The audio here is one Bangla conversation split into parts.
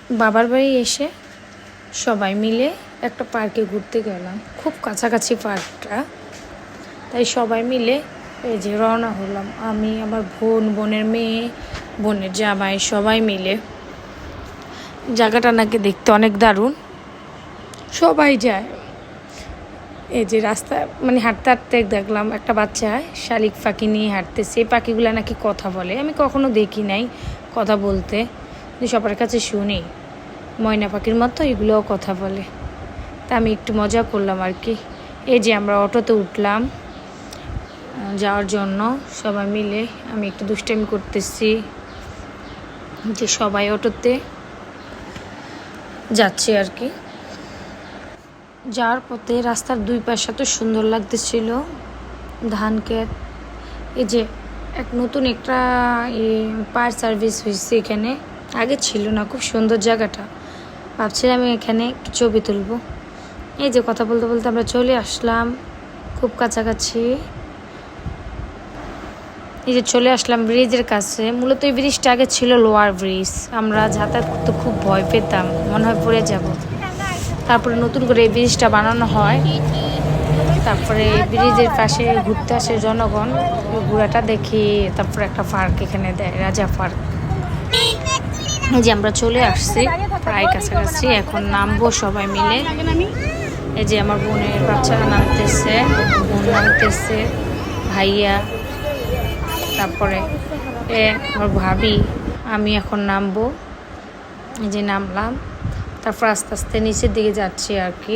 বাবার বাড়ি এসে সবাই মিলে একটা পার্কে ঘুরতে গেলাম, খুব কাছাকাছি পার্কটা। তাই সবাই মিলে এই যে রওনা হলাম, আমি, আমার বোনের মেয়ে, বোনের জামাই, সবাই মিলে। জায়গাটা নাকি দেখতে অনেক দারুণ, সবাই যায়। এই যে রাস্তা মানে হাঁটতে হাঁটতে দেখলাম একটা বাচ্চা শালিক পাখি নিয়ে হাঁটতেছে। এই পাখিগুলো নাকি কথা বলে, আমি কখনো দেখি নাই কথা বলতে, কিন্তু সবার কাছে শুনি ময়না পাখির মতো এগুলোও কথা বলে। তা আমি একটু মজা করলাম আর কি। এই যে আমরা অটোতে উঠলাম যাওয়ার জন্য সবাই মিলে। আমি একটু দুষ্টামি করতেছি যে সবাই অটোতে যাচ্ছে আর কি। যাওয়ার পথে রাস্তার দুই পাশে এত সুন্দর লাগতেছিল, ধান ক্ষেত। এই যে নতুন একটা ফায়ার সার্ভিস হয়েছে এখানে, আগে ছিল না। খুব সুন্দর জায়গাটা, ভাবছিলাম এখানে একটু ছবি তুলবো। এই যে কথা বলতে বলতে আমরা চলে আসলাম খুব কাছাকাছি। এই যে চলে আসলাম ব্রিজের কাছে। মূলত এই ব্রিজটা আগে ছিল লোয়ার ব্রিজ, আমরা যাতায়াত করতে খুব ভয় পেতাম, মনে হয় পড়ে যাব। তারপরে নতুন করে এই ব্রিজটা বানানো হয়। তারপরে ব্রিজের পাশে ঘুরতে আসে জনগণ, ঘোরাটা দেখি। তারপরে একটা পার্ক এখানে দেয়, রাজা পার্ক। এই যে আমরা চলে আসছি প্রায় কাছাকাছি, এখন নামবো সবাই মিলে। এই যে আমার বোনের বাচ্চারা নামতেছে, বোন নামতেছে, ভাইয়া, তারপরে আমার ভাবি, আমি এখন নামবো। এই যে নামলাম, তারপর আস্তে আস্তে নিচের দিকে যাচ্ছি আর কি।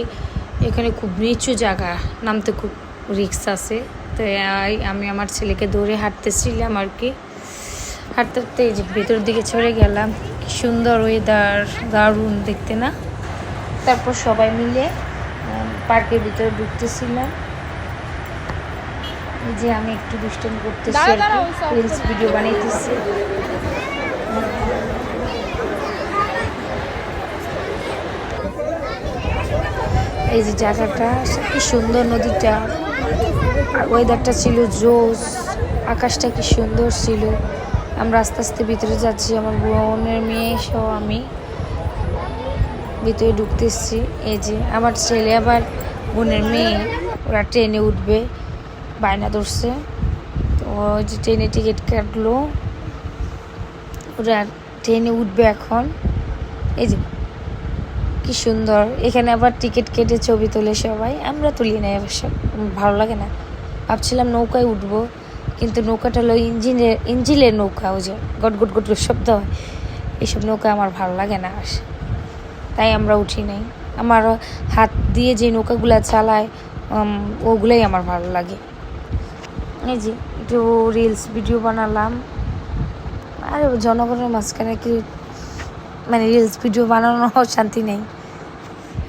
এখানে খুব নিচু জায়গা, নামতে খুব রিস্ক আছে। তো আমি আমার ছেলেকে দৌড়ে হাঁটতেছিলাম আর কি। হাঁটতে হাঁটতে এই যে ভেতর দিকে চলে গেলাম। কি সুন্দর ওয়েদার, দারুণ দেখতে না? তারপর সবাই মিলে পার্কের ভিতরে ঢুকতেছিলাম। এই যে আমি একটু দুষ্টামি করতেছি, রিলস ভিডিও বানাইতেছি। এই যে জায়গাটা কি সুন্দর, নদীটা আর ওয়েদারটা ছিল জোস, আকাশটা কি সুন্দর ছিল। আমরা আস্তে আস্তে ভিতরে যাচ্ছি, আমার বোনের মেয়ে সহ আমি ভিতরে ঢুকতেছি। এই যে আমার ছেলে আবার বোনের মেয়ে, ওরা ট্রেনে উঠবে, বায়না ধরছে। তো ওই যে ট্রেনে টিকিট কাটলো, ওরা ট্রেনে উঠবে এখন। এই যে কি সুন্দর, এখানে আবার টিকিট কেটে ছবি তোলে সবাই, আমরা তুলি নাই অবশ্য, ভালো লাগে না। ভাবছিলাম নৌকায় উঠবো, কিন্তু নৌকাটা হলো ইঞ্জিনের নৌকা, ওই যে গট গট গট শব্দ হয়, এইসব নৌকা আমার ভালো লাগে না, তাই আমরা উঠি নাই। আমার হাত দিয়ে যে নৌকাগুলা চালায় ওগুলাই আমার ভালো লাগে। এই যে একটু রিলস ভিডিও বানালাম। আর জনগণের মাঝখানে কি মানে রিলস ভিডিও বানানো শান্তি নেই।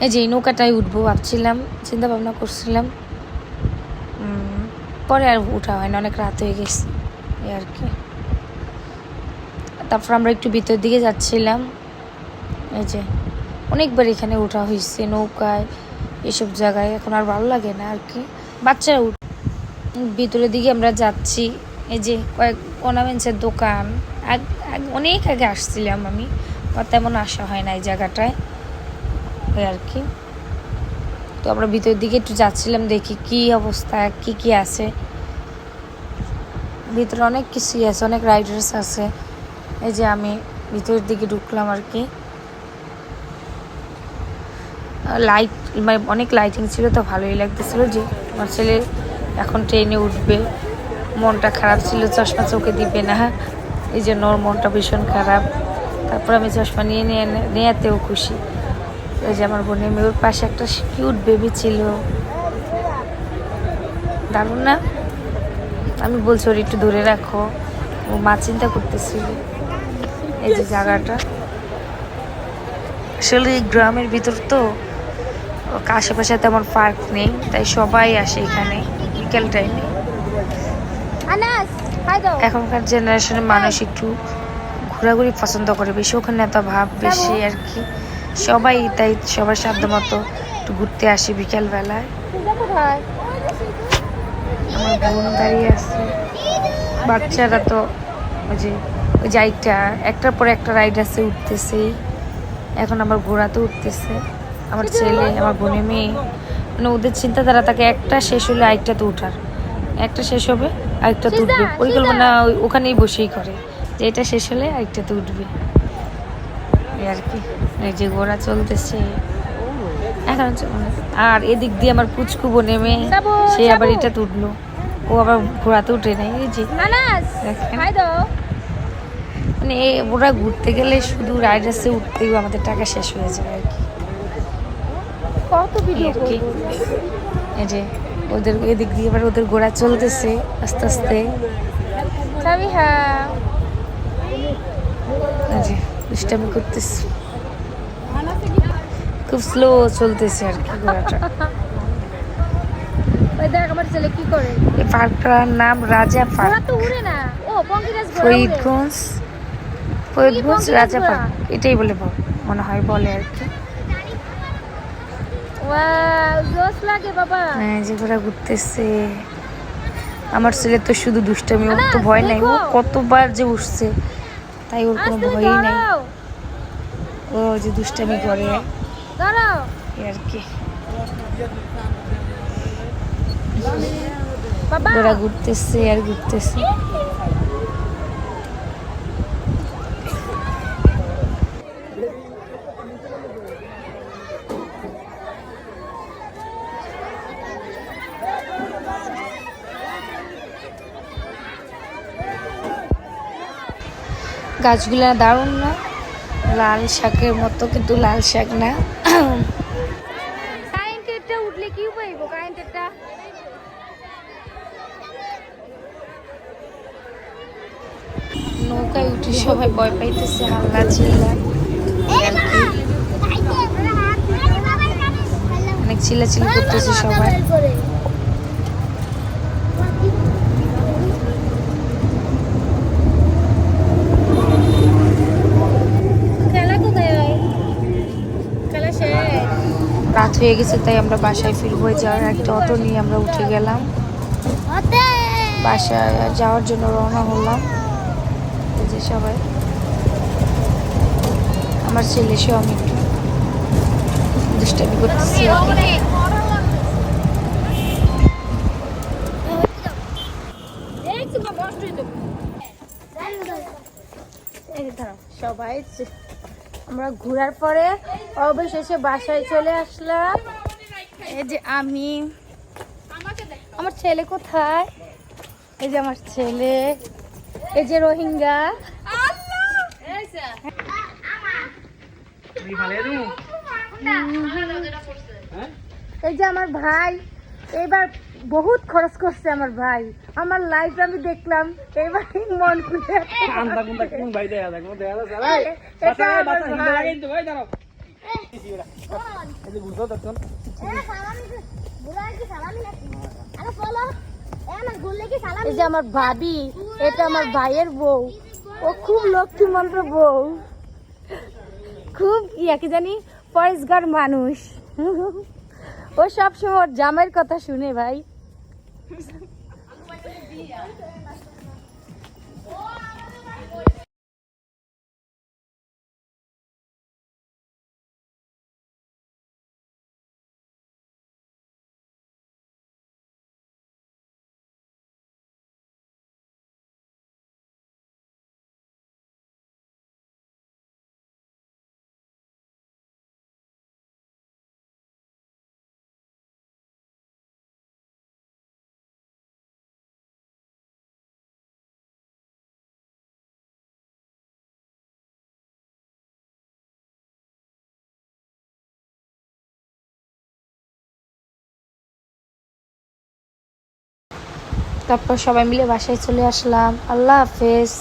এই যে এই নৌকাটাই উঠবো ভাবছিলাম, চিন্তা ভাবনা করছিলাম, পরে আর উঠা হয় না, অনেক রাত হয়ে গেছে এই আর কি। তারপর আমরা একটু ভিতর দিকে যাচ্ছিলাম। এই যে অনেকবার এখানে ওঠা হয়েছে নৌকায়, এসব জায়গায় এখন আর ভালো লাগে না আর কি। বাচ্চারা ভিতরের দিকে আমরা যাচ্ছি। এই যে কয়েক অর্নামেন্টসের দোকান, অনেক আগে আসছিলাম আমি, বা তেমন আসা হয় না এই জায়গাটায় আর কি। তো আমরা ভিতরের দিকে একটু যাচ্ছিলাম, দেখি কি অবস্থা, কি কি আছে ভিতরে। অনেক কিছুই আছে, অনেক রাইডার্স আছে। এই যে আমি ভিতরের দিকে ঢুকলাম আর কি। লাইট মানে অনেক লাইটিং ছিল, তো ভালোই লাগতেছিল। যে আমার ছেলে এখন ট্রেনে উঠবে, মনটা খারাপ ছিল, চশমা চোখে দিবে না, এই জন্য ওর মনটা ভীষণ খারাপ। তারপর আমি চশমা নেওয়াতেও খুশি। এই যে আমার বোনের মেয়ের পাশে একটা কিউট বেবি ছিল, দারুণ না? আমি বলছি ওর একটু দূরে রাখো, ও মা চিন্তা করতেছিল। এই যে জায়গাটা আসলে গ্রামের ভিতর তো, আশেপাশে তেমন পার্ক নেই, তাই সবাই আসে এখানে বিকেল টাইমে। এখনকার জেনারেশনের মানুষ একটু ঘোরাঘুরি পছন্দ করে বেশি, ওখানে এত ভাব বেশি আর কি। সবাই তাই সবার সাধ্য মতো একটু ঘুরতে আসে বিকেলবেলায়। আমার বোন দাঁড়িয়ে আছে, বাচ্চারা তো ওই যে ওই রাইডটা একটার পর একটা রাইড আছে, উঠতেছেই। এখন আবার ঘোড়াতে উঠতেছে আমার ছেলে, আমার বোনের মেয়ে। মানে ওদের চিন্তাধারা থাকে একটা শেষ হলে আরেকটাতে উঠার, একটা শেষ হবে আরেকটাতে উঠবে, পরিকল্পনা ওখানেই বসেই করে যে এটা শেষ হলে আরেকটাতে উঠবে এই আর কি। এই যে ঘোড়া চলতেছে এখন। আর এদিক দিয়ে আমার পুচকুবো নেমে সে আবার এটাতে উঠলো, ও আবার ঘোড়াতে উঠে নেয়। এই যে মানে ওরা ঘুরতে গেলে শুধু রাইডার্সে উঠতেই আমাদের টাকা শেষ হয়ে যায় আর কি। কত ভিডিও আর কি এই যে ওদের এদিক দিয়ে এবার ওদের ঘোড়া চলতেছে আস্তে আস্তে। এই যে দুষ্টামি করতেছে, খুব স্লো চলতেছে আর কি ঘোড়াটা। দেখ আমার ছেলে কি করে। এই পার্কটার নাম রাজা পার্ক, তো উড়ে না। ও পঙ্কিরাজ ফরিদগঞ্জ, ফরিদগঞ্জ রাজা পার্ক এটাই বলে মনে হয় বলে আর কি। ওয়াও জোস লাগে বাবা। হ্যাঁ যে ঘোড়া ঘুরতেছে। আমার ছেলে তো শুধু দুষ্টামি, ওর তো ভয় নাই, ও কতবার যে উঠছে তাই ওর কোনো ভয়ই নাই, ও যে দুষ্টামি করে আর কি। ঘোড়া ঘুরতেছে আর ঘুরতেছে। গাছগুলা দারুণ না, লাল শাকের মতো কিন্তু লাল শাক না। কারেন্টেরটা উঠলে কি পাইবো কারেন্টেরটা। নৌকায় উঠে সবাই ভয় পাইতেছে, হাল্লা চিল্লা আর কি, অনেক চিল্লাচিল্লি করতেছে সবাই। রাত হয়ে গেছে তাই আমরা বাসায় ফিরবো। যাওয়ার একটা অটো নিয়ে আমরা উঠে গেলাম, বাসায় যাওয়ার জন্য রওনা হলাম। এই যে সবাই, আমার ছেলে সে আমি একটু দুষ্টামি করতেছি আর কি। সবাই আমরা ঘোরার পরে অবশেষে বাসায় চলে আসলাম। এই যে আমি, আমার ছেলে কোথায়, এই যে আমার ছেলে, এই যে রোহিঙ্গা, এই যে আমার ভাই। এবার বহুত খরচ করছে আমার ভাই, আমার লাইফ আমি দেখলাম এবার মন খুলে। এই যে আমার ভাবি, এটা আমার ভাইয়ের বউ, ও খুব লক্ষ্মী মন্ত্র বউ, খুব কি জানি পরিষ্কার মানুষ। ও সবসময় ওর জামাইয়ের কথা শুনে ভাই। তারপর সবাই মিলে বাসায় চলে আসলাম। আল্লাহ হাফেজ।